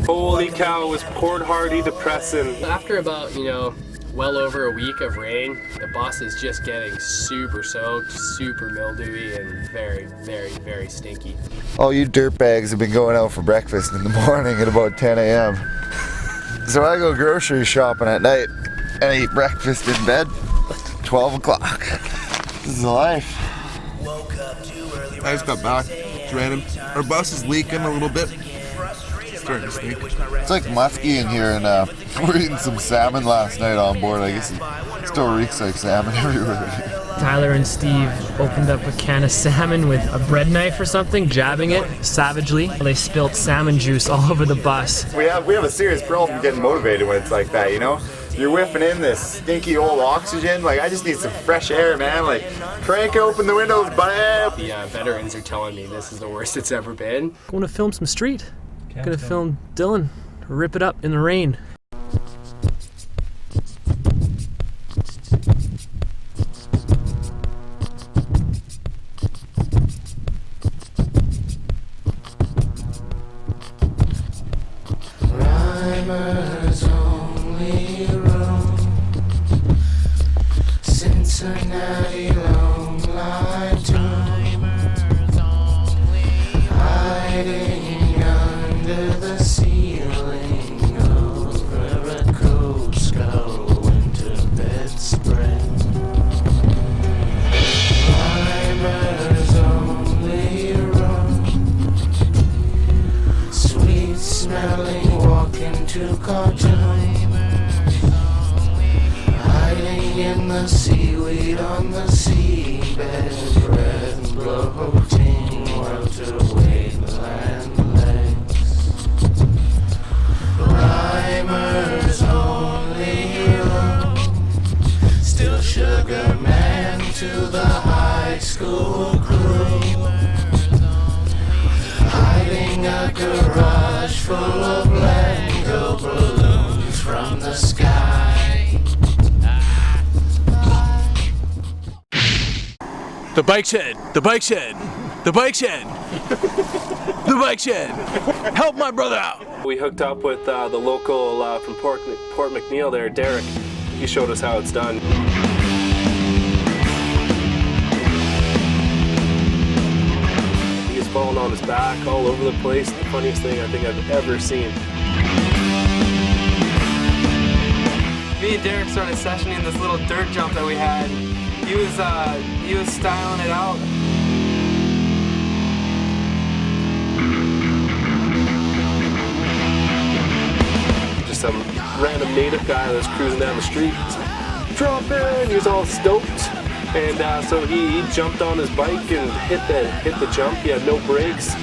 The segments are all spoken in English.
Holy cow, it was port hardy depressing. After about, well over a week of rain, the bus is just getting super soaked, super mildewy, and very, very, very stinky. All you dirtbags have been going out for breakfast in the morning at about 10 a.m. So I go grocery shopping at night and I eat breakfast in bed at 12 o'clock. This is life. I just got back. It's random. Our bus is leaking a little bit. It's starting to stink. It's like musky in here, and we're eating some salmon last night on board. I guess it still reeks like salmon everywhere. Tyler and Steve opened up a can of salmon with a bread knife or something, jabbing it savagely. They spilt salmon juice all over the bus. We have a serious problem getting motivated when it's like that, you know? You're whiffing in this stinky old oxygen. Like, I just need some fresh air, man. Like, crank open the windows, buddy. The veterans are telling me this is the worst it's ever been. Going to film some street. Gonna film Dylan rip it up in the rain. Cincinnati long line hiding under the ceiling over a cold skull winter bedspread. Climbers only run, sweet smelling walking to cartoon. Hiding in the seaweed on the seabed, breath bloating, welterweight land legs. Rhymers only roam, still sugar man to the high school crew. Hiding a garage full of Lego balloons from the sky. The bike shed, the bike shed, the bike shed, the bike shed. Help my brother out. We hooked up with the local from Port McNeill there, Derek. He showed us how it's done. He's falling on his back all over the place. The funniest thing I think I've ever seen. Me and Derek started sessioning this little dirt jump that we had. He was styling it out. Just some random native guy that's cruising down the street. DropIn! He was all stoked. And so he jumped on his bike and hit the jump. He had no brakes.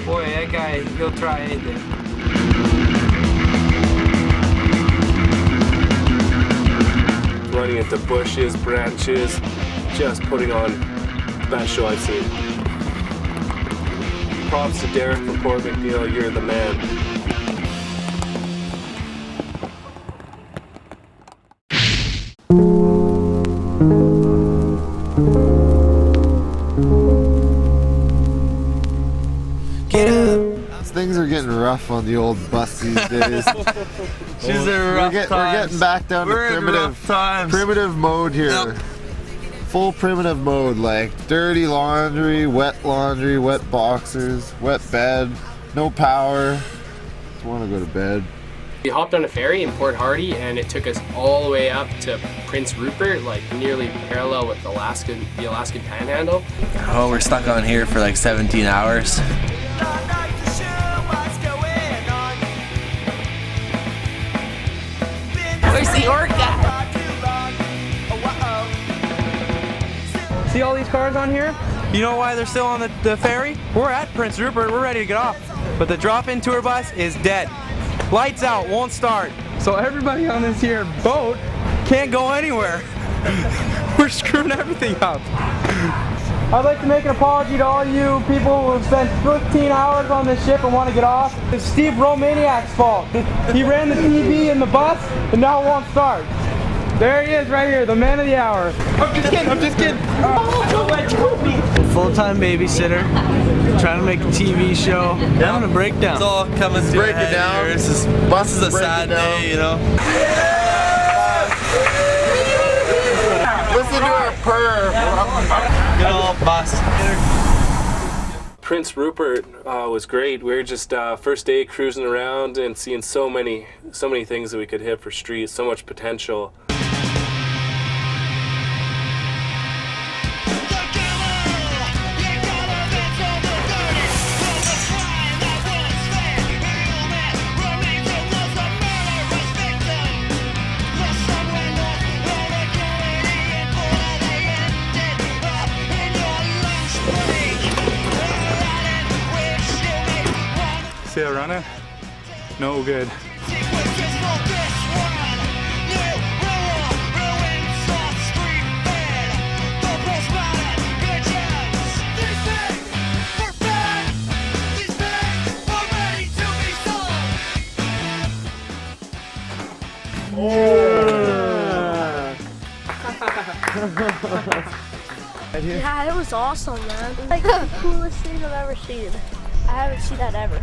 Boy, that guy, he'll try anything. Running into bushes, branches, just putting on the best show I've seen. Props to Derek from Port McNeill, you're the man. Things are getting rough on the old bus these days. We're getting back down to primitive mode here. Yep. Full primitive mode, like dirty laundry, wet boxers, wet bed, no power. Just want to go to bed. We hopped on a ferry in Port Hardy and it took us all the way up to Prince Rupert, like nearly parallel with the Alaskan Panhandle. Oh, we're stuck on here for like 17 hours. Where's the orca? See all these cars on here? You know why they're still on the ferry? We're at Prince Rupert, we're ready to get off. But the drop-in tour bus is dead. Lights out, won't start. So everybody on this here boat can't go anywhere. We're screwing everything up. I'd like to make an apology to all you people who have spent 15 hours on this ship and want to get off. It's Steve Romanuik's fault. He ran the TV in the bus and now it won't start. There he is right here, the man of the hour. I'm just kidding. Full-time babysitter, trying to make a TV show. Having a breakdown. It's all coming to Break a head it down. here. This is a sad day, you know. Listen to our purr. Good old bus. Prince Rupert was great. We were just first day cruising around and seeing so many things that we could hit for streets, so much potential. See I run it? No good. Yeah, it was awesome, man. Like the coolest thing I've ever seen. I haven't seen that ever.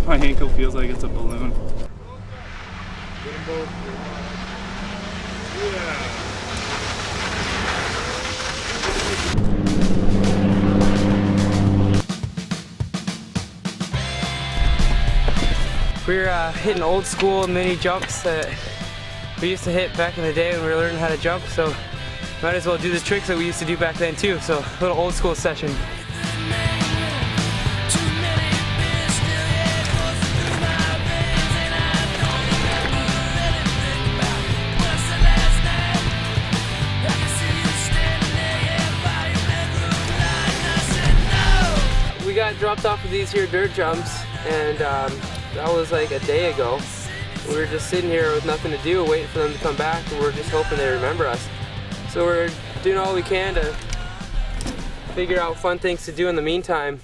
My ankle feels like it's a balloon. We're hitting old school mini jumps that we used to hit back in the day when we were learning how to jump, so might as well do the tricks that we used to do back then too, so a little old school session. We got dropped off of these here dirt jumps, and that was like a day ago. We were just sitting here with nothing to do, waiting for them to come back, and we're just hoping they remember us. So we're doing all we can to figure out fun things to do in the meantime.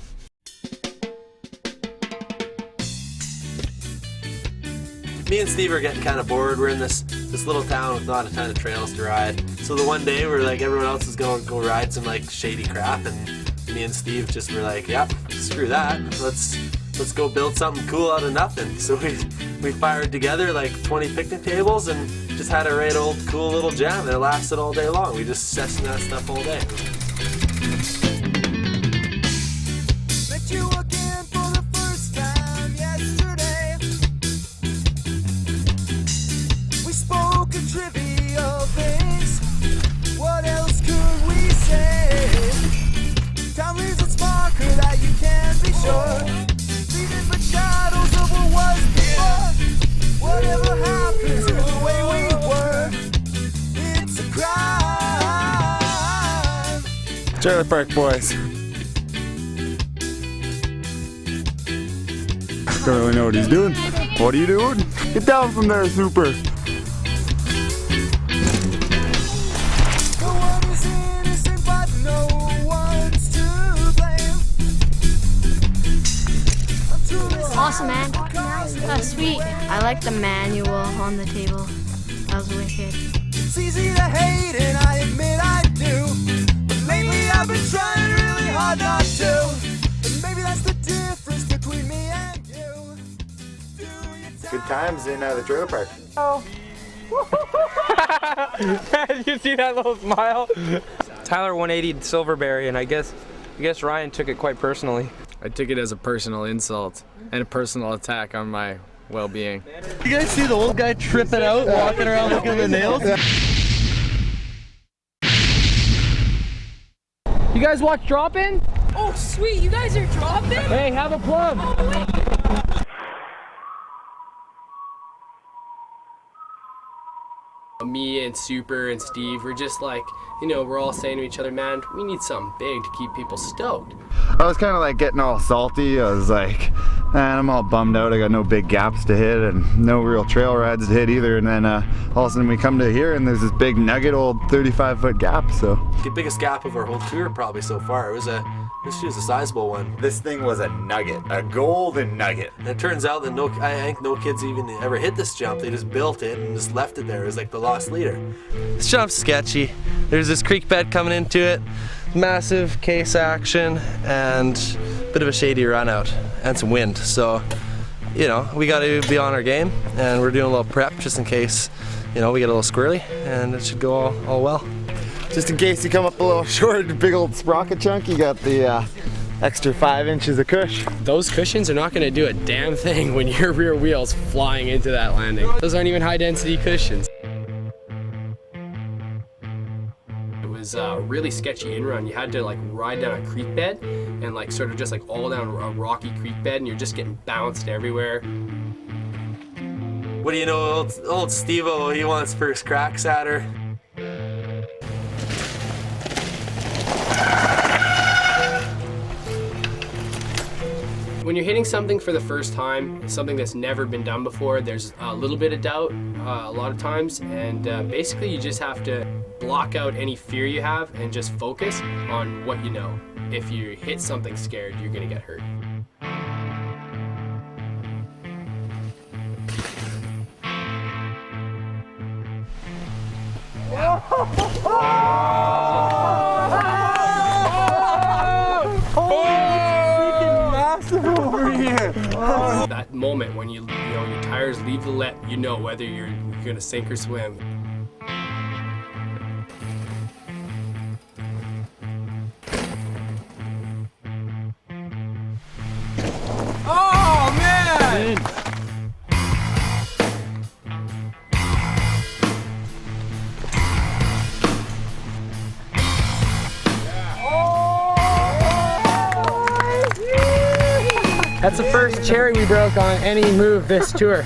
Me and Steve are getting kind of bored. We're in this little town with not a ton of trails to ride. So the one day we're like, everyone else is going to go ride some like shady crap, and me and Steve just were like, yep, screw that. Let's go build something cool out of nothing. So we fired together like 20 picnic tables and just had a right old cool little jam that lasted all day long. We just sessioned that stuff all day. Met you again for the first time yesterday. We spoke of trivial things. What else could we say? Time leaves a sparker that you can't be sure. Leaving but shadows of what was before. Whatever happened to the way we were, it's a crime. Trailer Park Boys. Don't really know what he's doing. What are you doing? Get down from there, Super. No one is innocent, but no one's to blame. I'm truly Awesome, man. Sweet. I like the manual on the table. That was wicked. It's easy to hate, and I admit I do. But lately I've been trying really hard not to. And maybe that's the difference between me and you. Good times in the trailer park. Oh. Did you see that little smile? Tyler 180'd Silverberry, and I guess Ryan took it quite personally. I took it as a personal insult and a personal attack on my well-being. You guys see the old guy tripping out, walking around looking at the nails? You guys watch DropIn? Oh, sweet. You guys are DropIn? Hey, have a plug. Oh, wait. Me and Super and Steve, we're just like, you know, we're all saying to each other, man, we need something big to keep people stoked. I was kind of like getting all salty. I was like, man, I'm all bummed out. I got no big gaps to hit and no real trail rides to hit either. And then all of a sudden we come to here and there's this big nugget old 35-foot gap. So The biggest gap of our whole tour probably so far. This was a sizable one. this thing was a nugget, a golden nugget. And it turns out that I think no kids even ever hit this jump. They just built it and just left it there. It was like the lost leader. This jump's sketchy. There's this creek bed coming into it, massive case action, and a bit of a shady run out, and some wind. So, you know, we got to be on our game, and we're doing a little prep just in case, you know, we get a little squirrely, and it should go all well. Just in case you come up a little short, big old sprocket chunk, you got the extra 5 inches of cush. Those cushions are not going to do a damn thing when your rear wheel's flying into that landing. Those aren't even high density cushions. It was a really sketchy in-run. You had to like ride down a creek bed and like sort of just like all down a rocky creek bed, and you're just getting bounced everywhere. What do you know, old Steve-O, he wants first cracks at her. When you're hitting something for the first time, something that's never been done before, there's a little bit of doubt a lot of times, and basically you just have to block out any fear you have and just focus on what you know. If you hit something scared, you're gonna get hurt. That moment when you know your tires leave the lip, you know whether you're gonna sink or swim. Oh man! That's the first cherry we broke on any move this tour.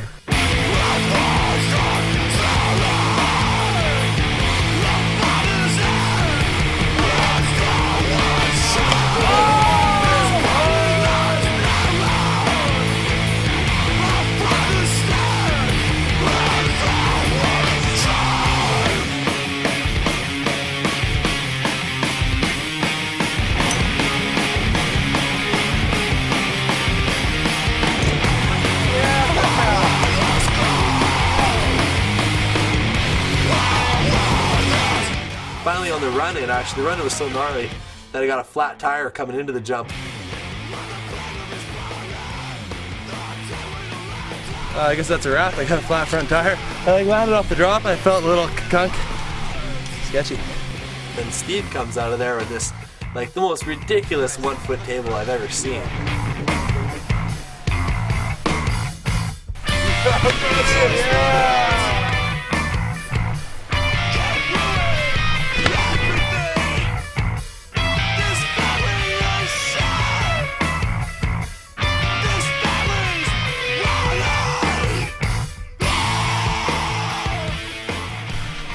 Finally on the run-in, actually, the run-in was so gnarly that I got a flat tire coming into the jump. I guess that's a wrap. I got a flat front tire. I like landed off the drop. I felt a little kunk. Sketchy. Then Steve comes out of there with this, like the most ridiculous 1-foot table I've ever seen.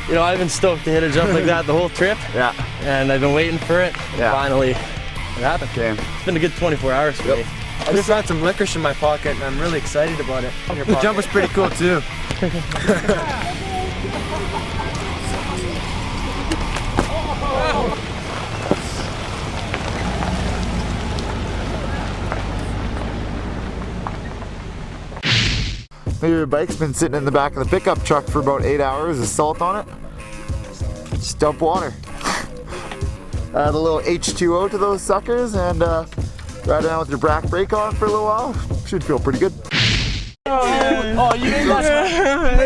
You know, I've been stoked to hit a jump like that the whole trip. Yeah. And I've been waiting for it. Yeah. Finally, it happened. Okay. It's been a good 24 hours for me. I just had some licorice in my pocket and I'm really excited about it. The jump was pretty cool too. Maybe your bike's been sitting in the back of the pickup truck for about 8 hours with salt on it. Just dump water. Add a little H2O to those suckers and ride around with your back brake on for a little while. Should feel pretty good. Oh, you didn't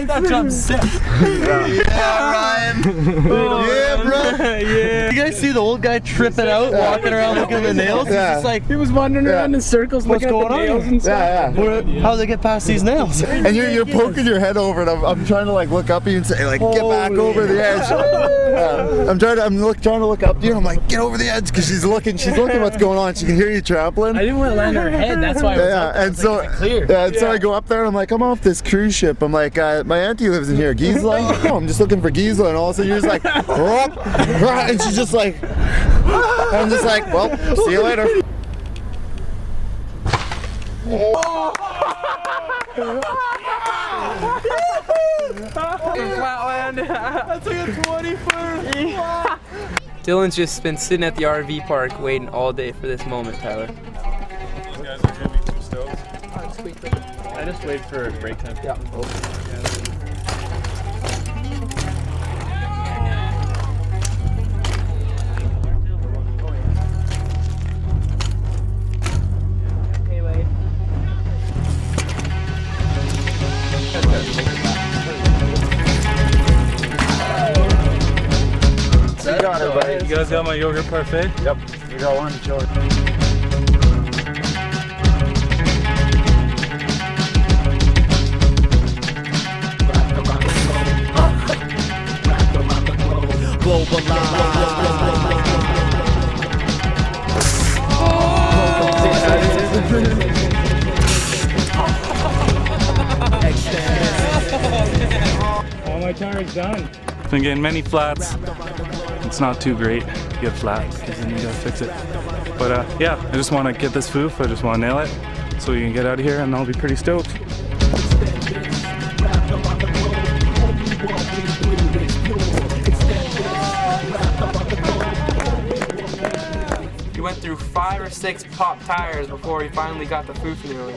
That jump sick. Yeah, Ryan. Yeah, bro. Yeah. You guys see the old guy tripping out, walking around looking at the nails? Yeah. He's just like, He was wandering around in circles what's looking at going the nails on? and stuff. Yeah. How do they get past these nails? And you're poking your head over it. I'm trying to like look up at you and say like, get back over the edge. I'm trying to look up to you. I'm like, get over the edge, because she's looking what's going on. She can hear you trampling. I didn't want to land on her head. That's why I was up there. And so I go up there and I'm like, I'm off this cruise ship. I'm like, my auntie lives in here, Gisela. Oh, I'm just looking for Gisela, and all of a sudden you're just like, and she's just like, I'm just like, well, see you later. Flatland. That's like a 20-footer. Dylan's just been sitting at the RV park waiting all day for this moment, Tyler. These guys are gonna be 2 stoves. I just wait for break time. Yeah. You guys got my yogurt parfait? Yep, we got one, Joey. All my tires done. Been getting many flats. It's not too great to get flat, because then you gotta fix it. But yeah, I just want to get this foof. I just want to nail it so we can get out of here, and I'll be pretty stoked. He went through 5 or 6 pop tires before he finally got the foof nearly.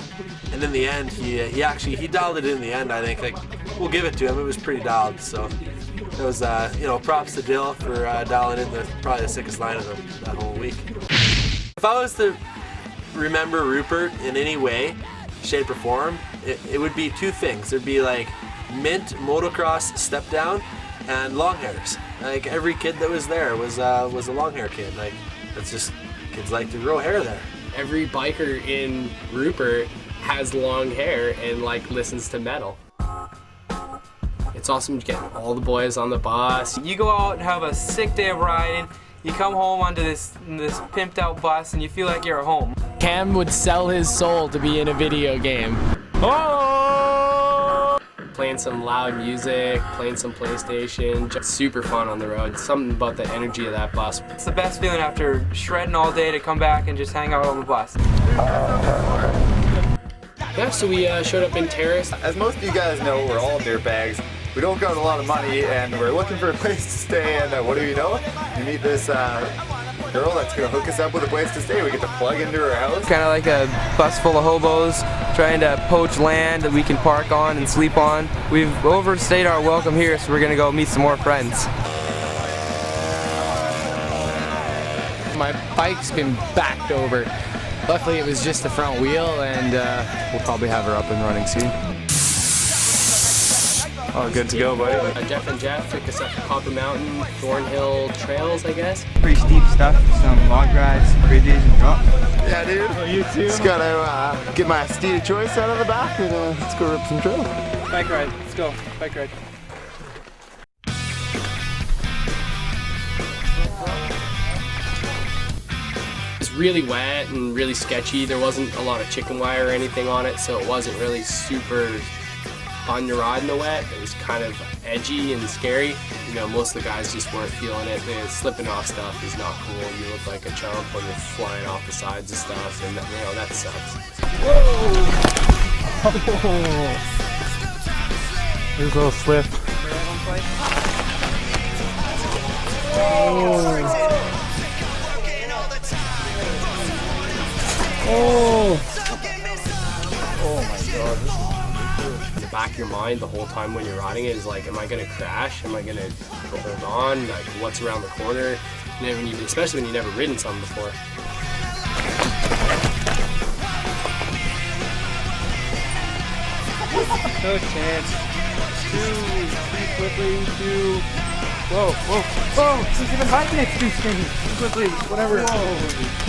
And in the end, he dialed it in the end. I think, like, we'll give it to him. It was pretty dialed. So it was, props to Dill for dialing in probably the sickest line of that whole week. If I was to remember Rupert in any way, shape, or form, it would be 2 things. There'd be like mint motocross step down and long hairs. Like every kid that was there was a long hair kid. Like that's just kids like to grow hair there. Every biker in Rupert has long hair and like listens to metal. It's awesome getting all the boys on the bus. You go out and have a sick day of riding. You come home onto this pimped out bus and you feel like you're at home. Cam would sell his soul to be in a video game. Oh! Playing some loud music, playing some PlayStation, just super fun on the road. Something about the energy of that bus. It's the best feeling after shredding all day to come back and just hang out on the bus. Yeah, so we showed up in Terrace. As most of you guys know, we're all dirtbags. We don't got a lot of money, and we're looking for a place to stay, and what do you know? You meet this girl that's gonna hook us up with a place to stay. We get to plug into her house. Kind of like a bus full of hobos trying to poach land that we can park on and sleep on. We've overstayed our welcome here, so we're gonna go meet some more friends. My bike's been backed over. Luckily it was just the front wheel, and we'll probably have her up and running soon. Oh, good to go, buddy. Jeff and Jeff took us up Copper Mountain, Thornhill Trails, I guess. Pretty steep stuff, some log rides, bridges, and drops. Yeah, dude. Oh, you too. Just gotta get my steed of choice out of the back, and let's go rip some trails. Bike ride, let's go, bike ride. It's really wet and really sketchy. There wasn't a lot of chicken wire or anything on it, so it wasn't really super fun to ride in the wet. It was kind of edgy and scary. You know, most of the guys just weren't feeling it. The slipping off stuff is not cool. You look like a chump when you're flying off the sides of stuff, and that sucks. Whoa! There's a little slip. Oh my god. In the back of your mind the whole time when you're riding it is like, am I gonna crash? Am I gonna hold on? Like, what's around the corner? Especially when you've never ridden something before. No chance. quickly, 2. Whoa, whoa, whoa! She's even hiking it too skinny. Quickly, whatever. Whoa.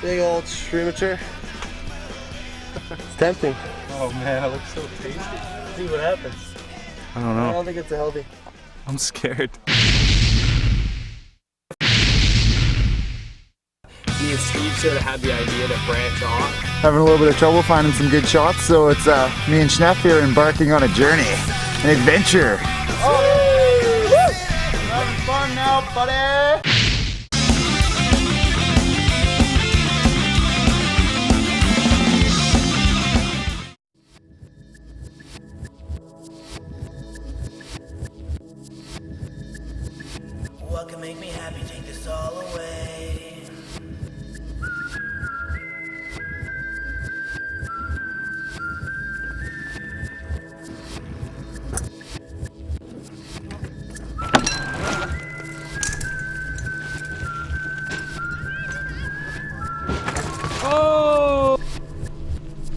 Big old Schnepf. It's tempting. Oh man, it looks so tasty. See what happens. I don't I know. don't think it's a healthy. I'm scared. Me and Steve sort of had the idea to branch off. Having a little bit of trouble finding some good shots, so it's me and Schnepf here embarking on a journey, an adventure. Having fun now, buddy. What can make me happy? Take this all away. Oh!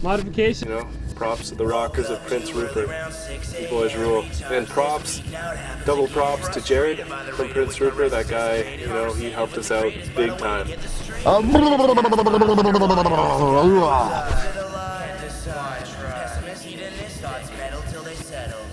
Modification. You know, props to the rockers of Prince Rupert. You boys rule. And props, double props to Jared from Prince Rupert. That guy, you know, he helped us out big time.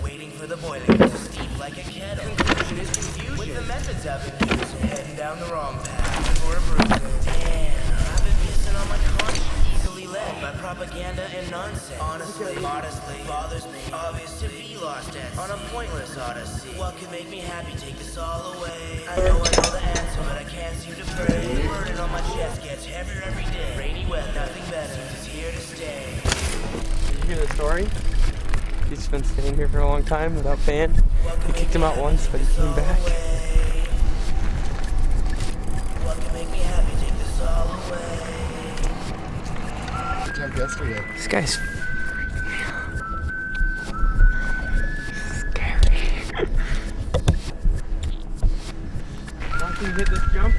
Waiting for the boiling to steep like a kettle. Conclusion is confusion. With the methods I've been using, heading down the wrong path for a bruising. Damn, I've been pissing on my conscience, easily led by propaganda and nonsense. Honestly, modestly, bothers me. Obvious to be lost at on a pointless odyssey. What could make me happy? Take this all away. I know the answer, but I can't seem to pray. The burden on my chest gets heavier every day. Rainy weather, nothing better is here to stay. Did you hear the story? He's been staying here for a long time without paying. They kicked him out once, but he came back. What can make me happy? Take this all away. Jumped yesterday. This guy's scary. Once you hit this jump,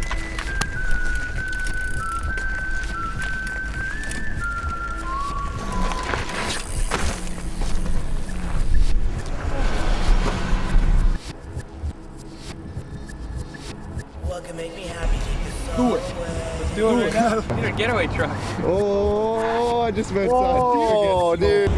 What can make me happy? Take this do it. Let's do it right now. Need a getaway truck. Oh, I just missed that. Whoa, dude.